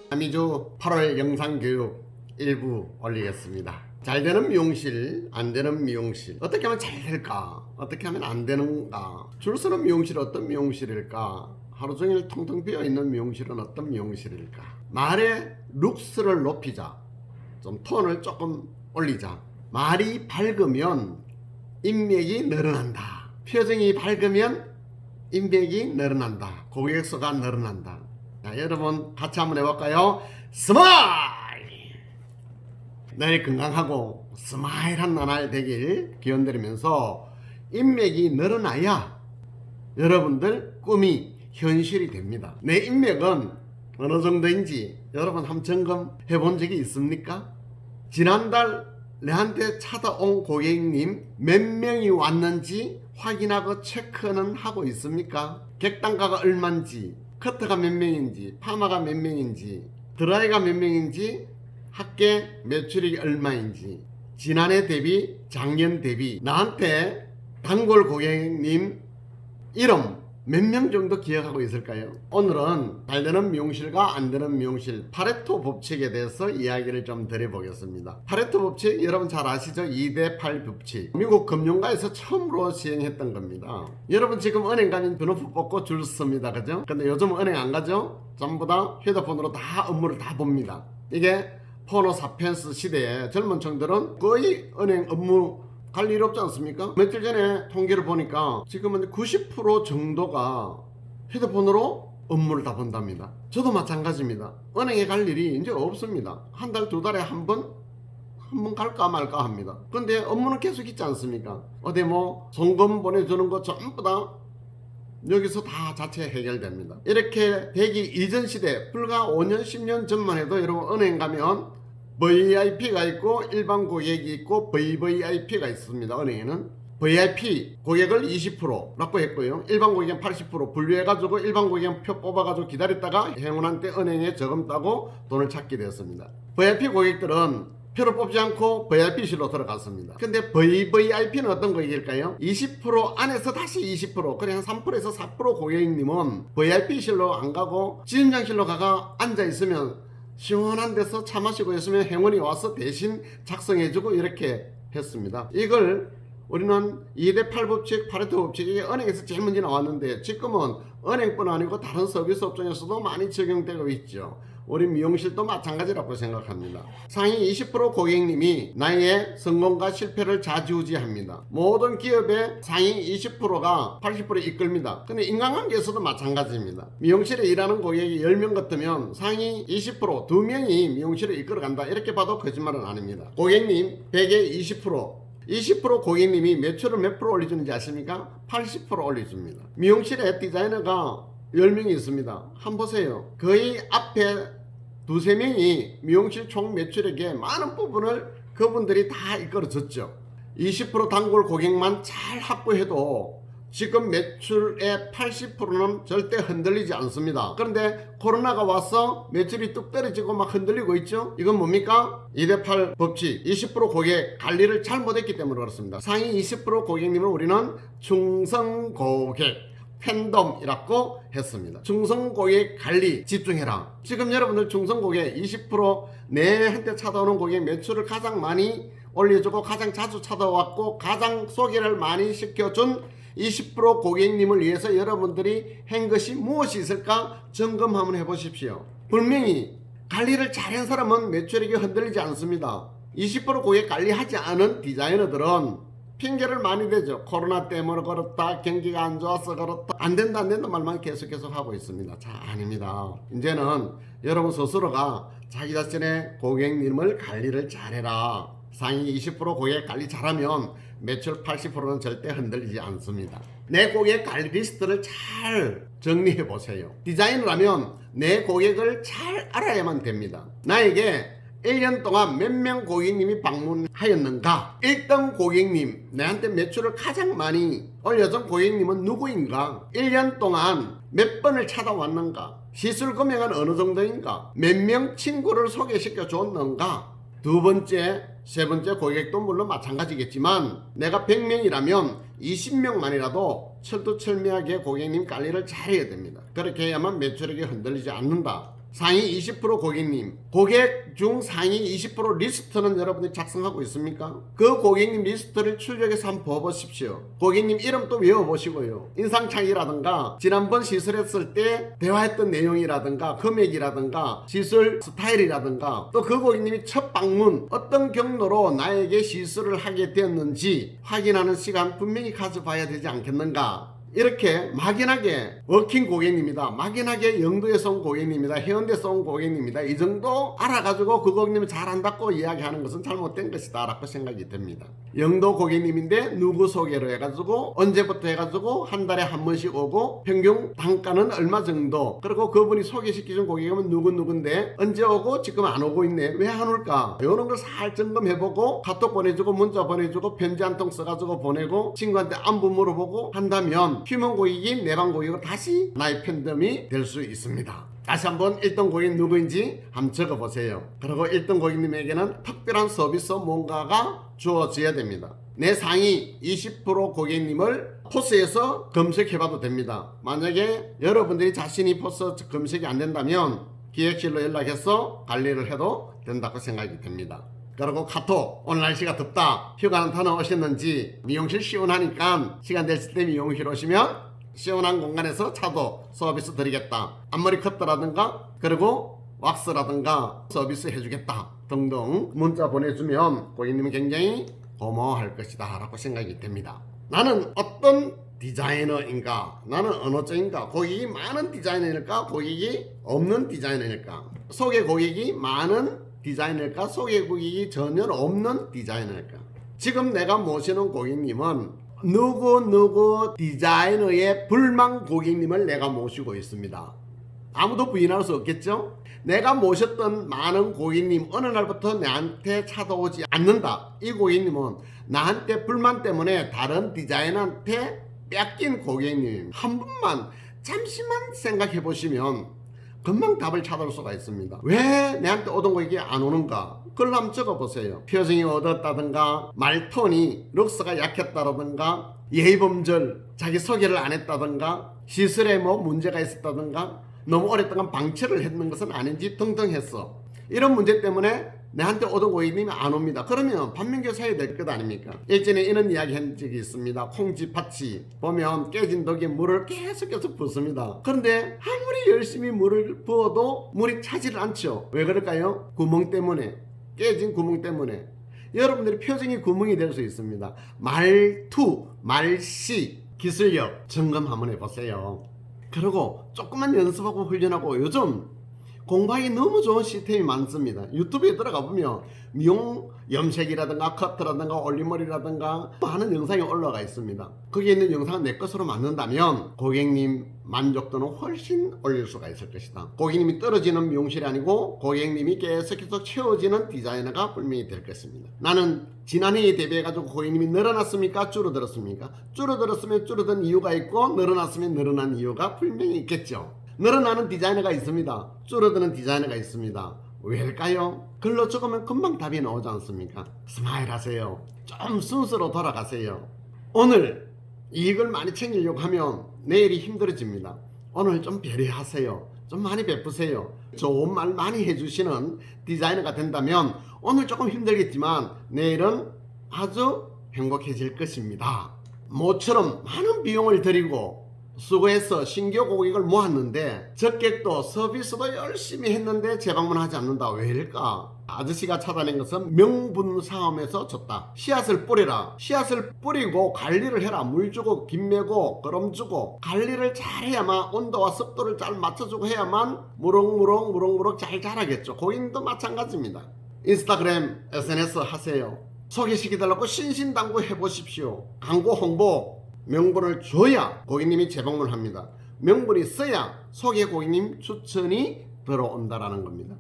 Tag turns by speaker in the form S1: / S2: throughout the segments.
S1: 3.2주 8월 영상교육 일부 올리겠습니다. 잘 되는 미용실, 안 되는 미용실, 어떻게 하면 잘 될까? 어떻게 하면 안 되는가? 줄 서는 미용실 어떤 미용실일까? 하루 종일 텅텅 비어 있는 미용실은 어떤 미용실일까? 말의 룩스를 높이자. 좀 톤을 조금 올리자. 말이 밝으면 인맥이 늘어난다. 표정이 밝으면 인맥이 늘어난다. 고객수가 늘어난다. 자, 여러분 같이 한번 해볼까요? 스마일! 내일 건강하고 스마일한 나날 되길 기원드리면서 인맥이 늘어나야 여러분들 꿈이 현실이 됩니다. 내 인맥은 어느 정도인지 여러분 한번 점검해 본 적이 있습니까? 지난달 내한테 찾아온 고객님 몇 명이 왔는지 확인하고 체크는 하고 있습니까? 객단가가 얼마인지, 커트가 몇 명인지, 파마가 몇 명인지, 드라이가 몇 명인지, 합계 매출이 얼마인지, 지난해 대비, 작년 대비 나한테 단골 고객님 이름 몇 명 정도 기억하고 있을까요? 오늘은 잘 되는 미용실과 안 되는 미용실 파레토 법칙에 대해서 이야기를 좀 드려보겠습니다. 파레토 법칙 여러분 잘 아시죠? 2대8 법칙. 미국 금융가에서 처음으로 시행했던 겁니다. 여러분 지금 은행 가면 번호표 뽑고 줄 섭니다. 그죠? 근데 요즘 은행 안 가죠? 전부 다 휴대폰으로 다 업무를 다 봅니다. 이게 포노 사피엔스 시대에 젊은 층들은 거의 은행 업무 갈 일 없지 않습니까? 며칠 전에 통계를 보니까 지금은 90% 정도가 휴대폰으로 업무를 다 본답니다. 저도 마찬가지입니다. 은행에 갈 일이 이제 없습니다. 한 달, 두 달에 한 번 갈까 말까 합니다. 근데 업무는 계속 있지 않습니까? 어디 뭐 송금 보내주는 거 전부 다 여기서 다 자체 해결됩니다. 이렇게 되기 이전 시대 불과 5년 10년 전만 해도 여러분 은행 가면 VIP가 있고 일반 고객이 있고 VVIP가 있습니다. 은행에는 VIP 고객을 20%라고 했고요. 일반 고객은 80% 분류해가지고 일반 고객은 표 뽑아가지고 기다렸다가 행운한테 은행에 저금 따고 돈을 찾게 되었습니다. VIP 고객들은 표를 뽑지 않고 VIP실로 들어갔습니다. 근데 VVIP는 어떤 고객일까요? 20% 안에서 다시 20% 그래 한 3%에서 4% 고객님은 VIP실로 안 가고 지점장실로 가가 앉아있으면 시원한 데서 차 마시고 있으면 행운이 와서 대신 작성해주고 이렇게 했습니다. 이걸 우리는 2대8 법칙, 파레토 법칙이 은행에서 제일 먼저 나왔는데 지금은 은행뿐 아니고 다른 서비스 업종에서도 많이 적용되고 있죠. 우리 미용실도 마찬가지라고 생각합니다. 상위 20% 고객님이 나의 성공과 실패를 좌지우지합니다. 모든 기업의 상위 20%가 80% 이끌니다. 근데 인간관계에서도 마찬가지입니다. 미용실에 일하는 고객이 10명 같으면 상위 20% 2명이 미용실을 이끌어간다. 이렇게 봐도 거짓말은 아닙니다. 고객님 100에 20% 고객님이 매출을 몇 프로 올려주는지 아십니까? 80% 올려줍니다. 미용실에 디자이너가 10명이 있습니다. 한번 보세요. 거의 앞에 두세 명이 미용실 총 매출액의 많은 부분을 그분들이 다 이끌어줬죠. 20% 단골 고객만 잘 확보해도 지금 매출의 80%는 절대 흔들리지 않습니다. 그런데 코로나가 와서 매출이 뚝 떨어지고 막 흔들리고 있죠. 이건 뭡니까? 2대8 법칙 20% 고객 관리를 잘 못했기 때문에 그렇습니다. 상위 20% 고객님을 우리는 충성 고객 팬덤이라고 했습니다. 충성 고객 관리 집중해라. 지금 여러분들 충성 고객 20% 내한테 찾아오는 고객 매출을 가장 많이 올려주고 가장 자주 찾아왔고 가장 소개를 많이 시켜준 20% 고객님을 위해서 여러분들이 한 것이 무엇이 있을까 점검 한번 해보십시오. 분명히 관리를 잘한 사람은 매출액이 흔들리지 않습니다. 20% 고객 관리하지 않은 디자이너들은 핑계를 많이 대죠. 코로나 때문에 그렇다, 경기가 안 좋아서 그렇다, 안 된다 말만 계속 하고 있습니다. 자, 아닙니다. 이제는 여러분 스스로가 자기 자신의 고객님을 관리를 잘해라. 상위 20% 고객 관리 잘하면 매출 80%는 절대 흔들리지 않습니다. 내 고객 관리 리스트를 잘 정리해 보세요. 디자이너라면 내 고객을 잘 알아야만 됩니다. 나에게 1년 동안 몇 명 고객님이 방문하였는가? 1등 고객님, 내한테 매출을 가장 많이 올려준 고객님은 누구인가? 1년 동안 몇 번을 찾아왔는가? 시술 금액은 어느 정도인가? 몇 명 친구를 소개시켜 줬는가? 두 번째, 세 번째 고객도 물론 마찬가지겠지만 내가 100명이라면 20명만이라도 철두철미하게 고객님 관리를 잘해야 됩니다. 그렇게 해야만 매출액이 흔들리지 않는다. 상위 20% 고객님, 고객 중 상위 20% 리스트는 여러분들이 작성하고 있습니까? 그 고객님 리스트를 출력해서 한번 봐보십시오. 고객님 이름 또 외워보시고요. 인상착의라든가 지난번 시술했을 때 대화했던 내용이라든가 금액이라든가 시술 스타일이라든가 또 그 고객님이 첫 방문 어떤 경로로 나에게 시술을 하게 되었는지 확인하는 시간 분명히 가져봐야 되지 않겠는가. 이렇게 막연하게 워킹 고객님이다, 막연하게 영도에서 온 고객님이다, 해운대에서 온 고객님이다, 이 정도 알아가지고 그 고객님을 잘한다고 이야기하는 것은 잘못된 것이다 라고 생각이 듭니다. 영도 고객님인데 누구 소개로 해가지고 언제부터 해가지고 한 달에 한 번씩 오고 평균 단가는 얼마 정도, 그리고 그분이 소개시켜준 고객님은 누군데 언제 오고 지금 안 오고 있네, 왜 안 올까, 이런 걸 살 점검해보고 카톡 보내주고 문자 보내주고 편지 한 통 써가지고 보내고 친구한테 안부 물어보고 한다면 휴먼 고객이 내방 고객으로 다시 나의 팬덤이 될 수 있습니다. 다시 한번 1등 고객 누구인지 한번 적어보세요. 그리고 1등 고객님에게는 특별한 서비스 뭔가가 주어져야 됩니다. 내 상위 20% 고객님을 포스에서 검색해봐도 됩니다. 만약에 여러분들이 자신이 포스 검색이 안 된다면 기획실로 연락해서 관리를 해도 된다고 생각이 됩니다. 그리고 카톡, 오늘 날씨가 덥다, 휴가는 다녀오셨는지, 미용실 시원하니까 시간 됐을 때 미용실 오시면 시원한 공간에서 차도 서비스 드리겠다, 앞머리 커트라든가 그리고 왁스라든가 서비스 해주겠다 등등 문자 보내주면 고객님은 굉장히 고마워할 것이다 라고 생각이 됩니다. 나는 어떤 디자이너인가, 나는 어느 쪽인가, 고객이 많은 디자이너일까, 고객이 없는 디자이너일까, 소개 고객이 많은 디자이너일까, 소개 고객이 전혀 없는 디자이너일까. 지금 내가 모시는 고객님은 누구 디자이너의 불망 고객님을 내가 모시고 있습니다. 아무도 부인할 수 없겠죠? 내가 모셨던 많은 고객님 어느 날부터 나한테 찾아오지 않는다. 이 고객님은 나한테 불만 때문에 다른 디자이너한테 뺏긴 고객님. 한 분만 잠시만 생각해 보시면 금방 답을 찾을 수가 있습니다. 왜 내한테 오던 고객이 안 오는가? 그걸 한번 적어보세요. 표정이 어둡다든가, 말톤이 룩스가 약했다든가, 예의범절, 자기 소개를 안 했다든가, 시술에 뭐 문제가 있었다든가, 너무 오랫동안 방치를 했는 것은 아닌지 등등 했어. 이런 문제 때문에 내한테 오던 고객님이 안 옵니다. 그러면 반면교사해야 될 것 아닙니까? 예전에 이런 이야기 한 적이 있습니다. 콩지 팥이 보면 깨진 독에 물을 계속해서 붓습니다. 그런데 아무리 열심히 물을 부어도 물이 차지를 않죠. 왜 그럴까요? 구멍 때문에, 깨진 구멍 때문에. 여러분들이 표정이 구멍이 될 수 있습니다. 말투, 말씨, 기술력 점검 한번 해보세요. 그리고 조금만 연습하고 훈련하고, 요즘 공부하기 너무 좋은 시스템이 많습니다. 유튜브에 들어가 보면 미용 염색이라든가 커트라든가 올림머리라든가 많은 영상이 올라가 있습니다. 거기에 있는 영상을 내 것으로 만든다면 고객님 만족도는 훨씬 올릴 수가 있을 것이다. 고객님이 떨어지는 미용실이 아니고 고객님이 계속해서 채워지는 디자이너가 분명히 될 것입니다. 나는 지난해에 대비해가지고 고객님이 늘어났습니까? 줄어들었습니까? 줄어들었으면 줄어든 이유가 있고 늘어났으면 늘어난 이유가 분명히 있겠죠. 늘어나는 디자이너가 있습니다. 줄어드는 디자이너가 있습니다. 왜일까요? 글로 적으면 금방 답이 나오지 않습니까? 스마일 하세요. 좀 순서로 돌아가세요. 오늘 이익을 많이 챙기려고 하면 내일이 힘들어집니다. 오늘 좀 배려하세요. 좀 많이 베푸세요. 좋은 말 많이 해주시는 디자이너가 된다면 오늘 조금 힘들겠지만 내일은 아주 행복해질 것입니다. 모처럼 많은 비용을 들이고 수고해서 신규 고객을 모았는데 적객도 서비스도 열심히 했는데 재방문하지 않는다. 왜일까? 아저씨가 찾아낸 것은 명분싸움에서 졌다. 씨앗을 뿌리라. 씨앗을 뿌리고 관리를 해라. 물 주고 김 매고 거름 주고 관리를 잘해야만, 온도와 습도를 잘 맞춰주고 해야만 무럭무럭 잘 자라겠죠. 고객님도 마찬가지입니다. 인스타그램, SNS 하세요. 소개시켜달라고 신신당부 해보십시오. 광고 홍보 명분을 줘야 고객님이 재방문합니다. 명분이 써야 소개 고객님 추천이 들어온다라는 겁니다.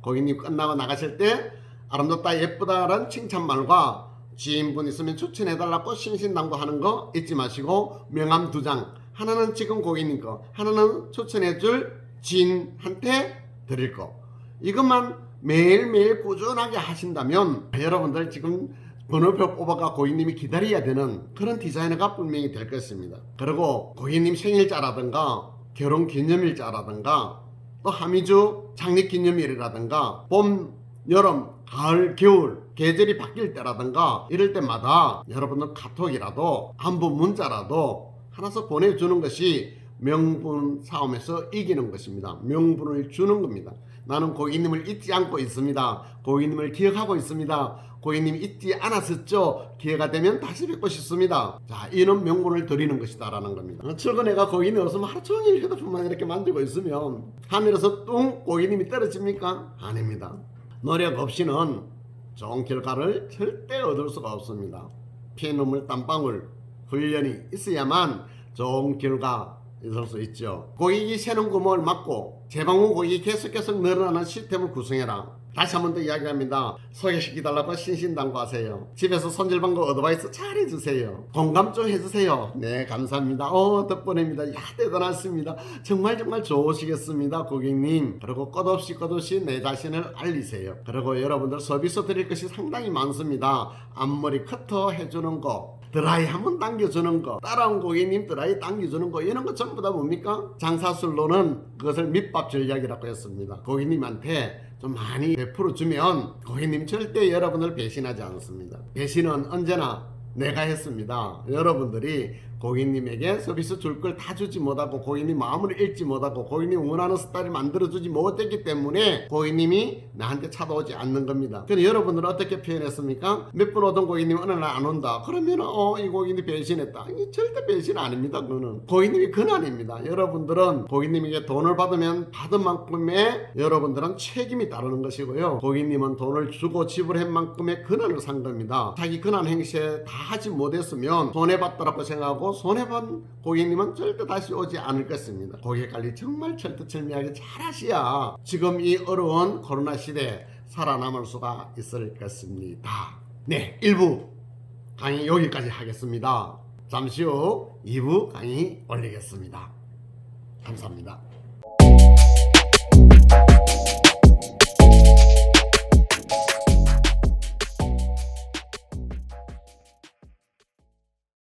S1: 고객님 끝나고 나가실 때 아름답다 예쁘다라는 칭찬말과 지인분 있으면 추천해달라고 신신당부하는 거 잊지 마시고 명함 2장, 하나는 지금 고객님 거, 하나는 추천해줄 지인한테 드릴 거, 이것만 매일매일 꾸준하게 하신다면 여러분들 지금 번호표 뽑아가 고객님이 기다려야 되는 그런 디자이너가 분명히 될 것입니다. 그리고 고객님 생일자라든가 결혼기념일자라든가 또 하미주 창립기념일이라든가 봄, 여름, 가을, 겨울 계절이 바뀔 때라든가 이럴 때마다 여러분들 카톡이라도 안부 문자라도 하나씩 보내주는 것이 명분 싸움에서 이기는 것입니다. 명분을 주는 겁니다. 나는 고객님을 잊지 않고 있습니다. 고객님을 기억하고 있습니다. 고객님 잊지 않았었죠? 기회가 되면 다시 뵙고 싶습니다. 자, 이런 명분을 드리는 것이다 라는 겁니다. 최근에가 고객님이 없으면 하루 종일 휴대폰만 이렇게 만들고 있으면 하늘에서 뚱 고객님이 떨어집니까? 아닙니다. 노력 없이는 좋은 결과를 절대 얻을 수가 없습니다. 피눈물 땀방울 훈련이 있어야만 좋은 결과 있을 수 있죠. 고객이 새는 구멍을 막고 재방문 고객이 계속 늘어나는 시스템을 구성해라. 다시 한 번 더 이야기합니다. 소개시켜달라고 신신당부하세요. 집에서 손질방법 어드바이스 잘 해주세요. 공감 좀 해주세요. 네, 감사합니다. 덕분입니다. 야, 대단하십니다. 정말 좋으시겠습니다, 고객님. 그리고 끝없이 내 자신을 알리세요. 그리고 여러분들 서비스 드릴 것이 상당히 많습니다. 앞머리 커터 해주는 거, 드라이 한번 당겨주는 거, 따라온 고객님 드라이 당겨주는 거, 이런 거 전부 다 뭡니까? 장사술로는 그것을 밑밥 전략이라고 했습니다. 고객님한테 좀 많이 베풀어 주면 고객님 절대 여러분을 배신하지 않습니다. 배신은 언제나 내가 했습니다. 여러분들이 고객님에게 서비스 줄 걸 다 주지 못하고 고객님 마음을 읽지 못하고 고객님 원하는 스타일을 만들어주지 못했기 때문에 고객님이 나한테 찾아오지 않는 겁니다. 그럼 여러분들은 어떻게 표현했습니까? 몇 분 오던 고객님이 어느 날 안 온다. 그러면 이 고객님이 배신했다. 이 절대 배신 아닙니다. 그거는 고객님이 근아닙니다. 여러분들은 고객님에게 돈을 받으면 받은 만큼의 여러분들은 책임이 따르는 것이고요. 고객님은 돈을 주고 지불한 만큼의 근한을 산 겁니다. 자기 근한 행세 다 하지 못했으면 손해봤다라고 생각하고 손해본 고객님은 절대 다시 오지 않을 것입니다. 고객관리 정말 철두철미하게 잘 하셔야 지금 이 어려운 코로나 시대에 살아남을 수가 있을 것입니다. 네, 1부 강의 여기까지 하겠습니다. 잠시 후 2부 강의 올리겠습니다. 감사합니다.